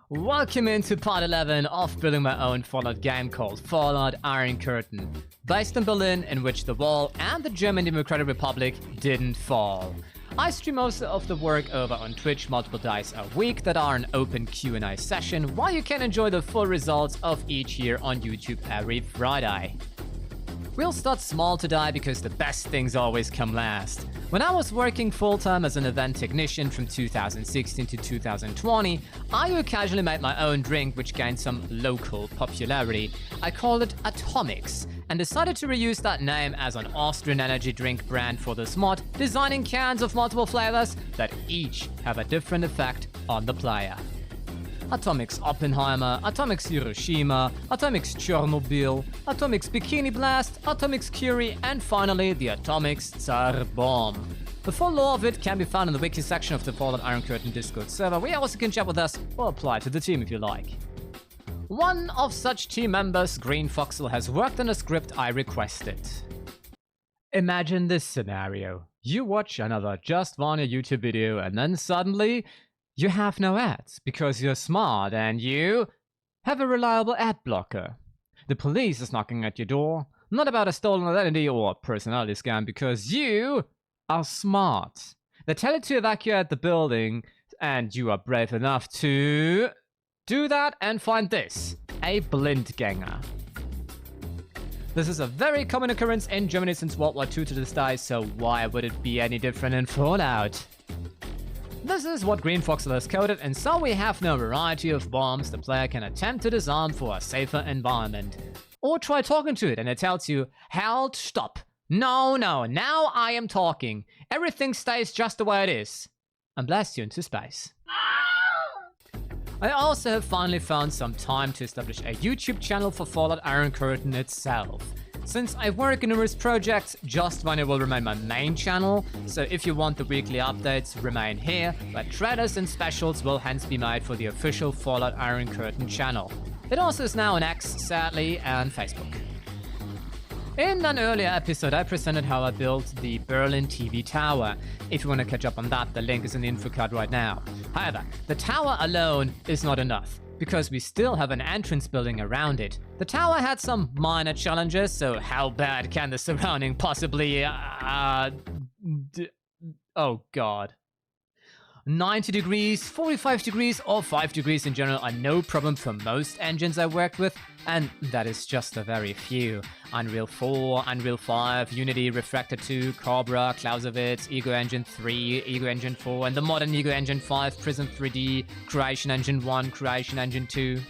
Welcome into part 11 of building my own Fallout game called Fallout Iron Curtain, based in Berlin, in which the wall and the German Democratic Republic didn't fall. I stream most of the work over on Twitch multiple days a week that are an open Q&A session, while you can enjoy the full results of each year on YouTube every Friday. We'll start small today because the best things always come last. When I was working full-time as an event technician from 2016 to 2020, I occasionally made my own drink which gained some local popularity. I called it Outtakes and decided to reuse that name as an Austrian energy drink brand for this mod, designing cans of multiple flavors that each have a different effect on the player. Outtakes Oppenheimer, Outtakes Hiroshima, Outtakes Chernobyl, Outtakes Bikini Blast, Outtakes Curie, and finally the Outtakes Tsar Bomb. The full lore of it can be found in the wiki section of the Fallout Iron Curtain Discord server, where you also can chat with us or apply to the team if you like. One of such team members, Green Foxel, has worked on a script I requested. Imagine this scenario. You watch another Just Mania YouTube video and then suddenly you have no ads because you're smart and you have a reliable ad blocker. The police is knocking at your door, not about a stolen identity or personality scam, because you are smart. They tell you to evacuate the building and you are brave enough to do that and find this, a Blindgänger. This is a very common occurrence in Germany since World War II to this day, so why would it be any different in Fallout? This is what Green Foxel has coded, and so we have now a variety of bombs the player can attempt to disarm for a safer environment. Or try talking to it and it tells you, "Halt, stop. No, now I am talking. Everything stays just the way it is." And blast you into space. I also have finally found some time to establish a YouTube channel for Fallout Iron Curtain itself. Since I work in numerous projects, Just Mania will remain my main channel, so if you want the weekly updates, remain here, but trailers and specials will hence be made for the official Fallout Iron Curtain channel. It also is now on X, sadly, and Facebook. In an earlier episode, I presented how I built the Berlin TV tower. If you want to catch up on that, the link is in the info card right now. However, the tower alone is not enough, because we still have an entrance building around it. The tower had some minor challenges, so how bad can the surrounding possibly, oh god. 90 degrees, 45 degrees, or 5 degrees in general are no problem for most engines I worked with, and that is just a very few. Unreal 4, Unreal 5, Unity, Refractor 2, Cobra, Clausewitz, Ego Engine 3, Ego Engine 4, and the modern Ego Engine 5, Prism 3D, Creation Engine 1, Creation Engine 2.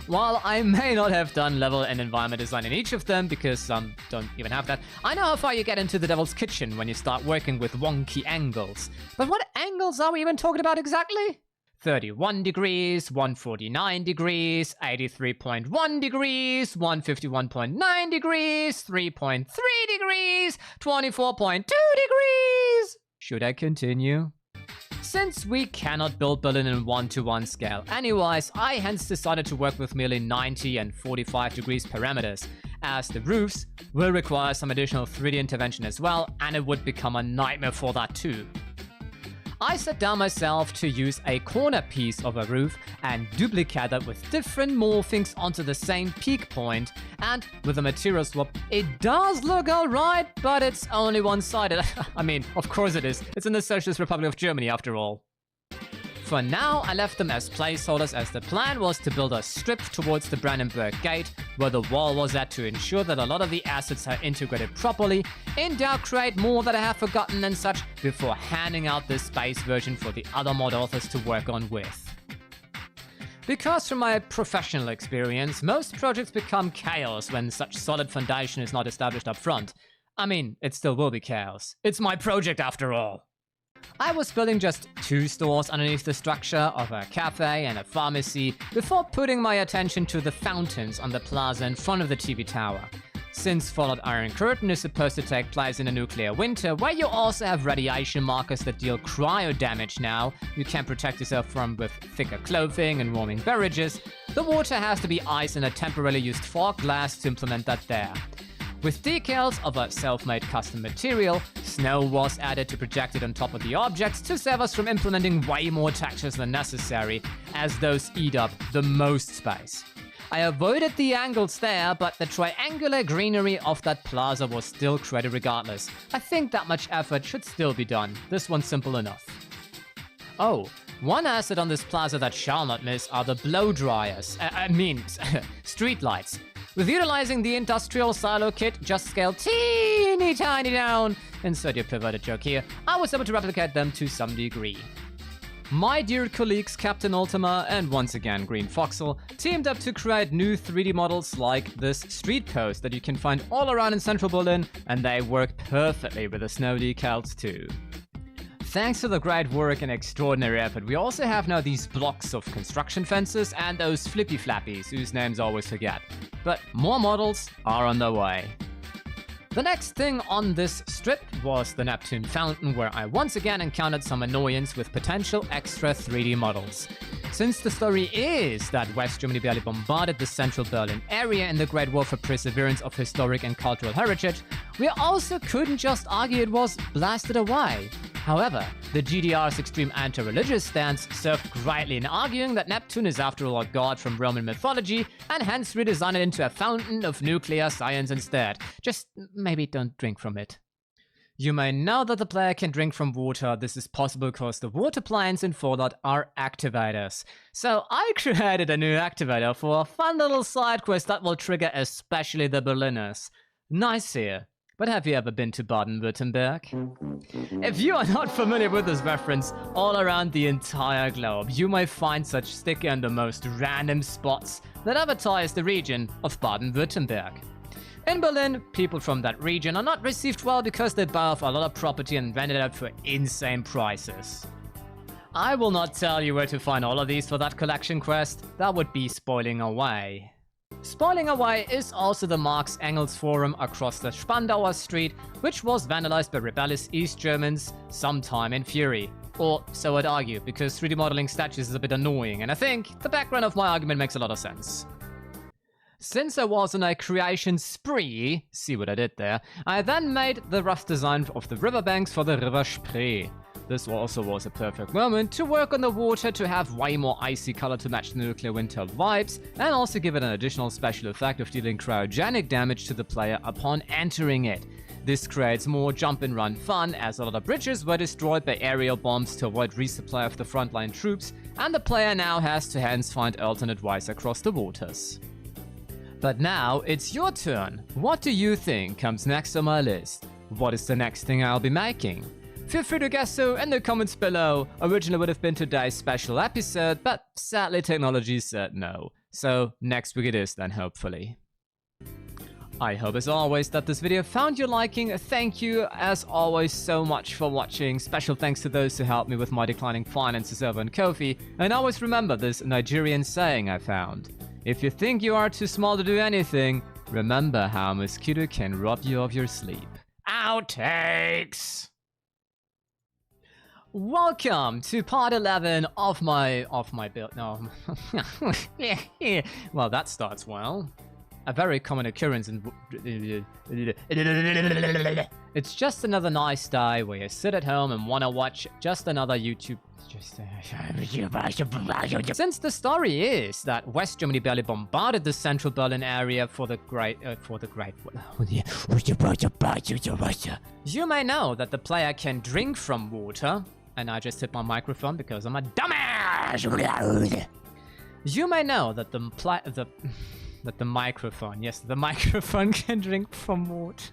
While I may not have done level and environment design in each of them, because some don't even have that, I know how far you get into the Devil's Kitchen when you start working with wonky angles. But what angles are we even talking about exactly? 31 degrees, 149 degrees, 83.1 degrees, 151.9 degrees, 3.3 degrees, 24.2 degrees! Should I continue? Since we cannot build Berlin in 1-to-1 scale anyways, I hence decided to work with merely 90 and 45 degrees parameters, as the roofs will require some additional 3D intervention as well, and it would become a nightmare for that too. I sat down myself to use a corner piece of a roof and duplicate that with different morphings onto the same peak point, and with a material swap, it does look alright, but it's only one-sided. I mean, of course it is. It's in the Socialist Republic of Germany after all. For now, I left them as placeholders, as the plan was to build a strip towards the Brandenburg Gate, where the wall was at, to ensure that a lot of the assets are integrated properly, in doubt create more that I have forgotten and such, before handing out this space version for the other mod authors to work on with. Because from my professional experience, most projects become chaos when such solid foundation is not established up front. I mean, it still will be chaos. It's my project after all. I was building just 2 stores underneath the structure of a cafe and a pharmacy before putting my attention to the fountains on the plaza in front of the TV tower. Since Fallout Iron Curtain is supposed to take place in a nuclear winter, where you also have radiation markers that deal cryo damage now, you can protect yourself from with thicker clothing and warming beverages, the water has to be ice in a temporarily used fog glass to implement that there. With decals of a self-made custom material, snow was added to project it on top of the objects to save us from implementing way more textures than necessary, as those eat up the most space. I avoided the angles there, but the triangular greenery of that plaza was still created regardless. I think that much effort should still be done. This one's simple enough. Oh, one asset on this plaza that shall not miss are the blow dryers. Street lights. With utilizing the industrial silo kit, just scaled teeny tiny down, insert your pivoted joke here, I was able to replicate them to some degree. My dear colleagues Captain Ultima and once again Green Foxel teamed up to create new 3D models like this street post that you can find all around in central Berlin, and they work perfectly with the snow decals too. Thanks to the great work and extraordinary effort, we also have now these blocks of construction fences and those flippy flappies whose names I always forget. But more models are on their way. The next thing on this strip was the Neptune Fountain, where I once again encountered some annoyance with potential extra 3D models. Since the story is that West Germany barely bombarded the central Berlin area in the Great War for preservance of historic and cultural heritage, we also couldn't just argue it was blasted away. However, the GDR's extreme anti-religious stance served greatly in arguing that Neptune is after all a god from Roman mythology, and hence redesign it into a fountain of nuclear science instead. Just maybe don't drink from it. You may know that the player can drink from water. This is possible because the water plants in Fallout are activators. So I created a new activator for a fun little side quest that will trigger especially the Berliners. Nice here. But have you ever been to Baden-Württemberg? If you are not familiar with this reference, all around the entire globe, you may find such sticky and the most random spots that advertise the region of Baden-Württemberg. In Berlin, people from that region are not received well because they buy off a lot of property and rent it out for insane prices. I will not tell you where to find all of these for that collection quest, that would be spoiling away. Spoiling away is also the Marx Engels Forum across the Spandauer Street, which was vandalized by rebellious East Germans sometime in Fury. Or so I'd argue, because 3D modeling statues is a bit annoying, and I think the background of my argument makes a lot of sense. Since I was on a creation spree, see what I did there, I then made the rough design of the riverbanks for the River Spree. This also was a perfect moment to work on the water to have way more icy color to match the nuclear winter vibes, and also give it an additional special effect of dealing cryogenic damage to the player upon entering it. This creates more jump and run fun, as a lot of bridges were destroyed by aerial bombs to avoid resupply of the frontline troops, and the player now has to hence find alternate ways across the waters. But now it's your turn. What do you think comes next on my list? What is the next thing I'll be making? Feel free to guess so in the comments below. Originally would have been today's special episode, but sadly technology said no. So next week it is then, hopefully. I hope as always that this video found your liking. Thank you as always so much for watching. Special thanks to those who helped me with my declining finances over on Ko-fi. And always remember this Nigerian saying I found. If you think you are too small to do anything, remember how a mosquito can rob you of your sleep. Outtakes! Welcome to part 11 of my build. No. Well, that starts well. A very common occurrence in... It's just another nice day where you sit at home and want to watch just another YouTube... Since the story is that West Germany barely bombarded the central Berlin area for the Great... You may know that the player can drink from water... And I just hit my microphone because I'm a dumbass! You may know that the microphone can drink from water.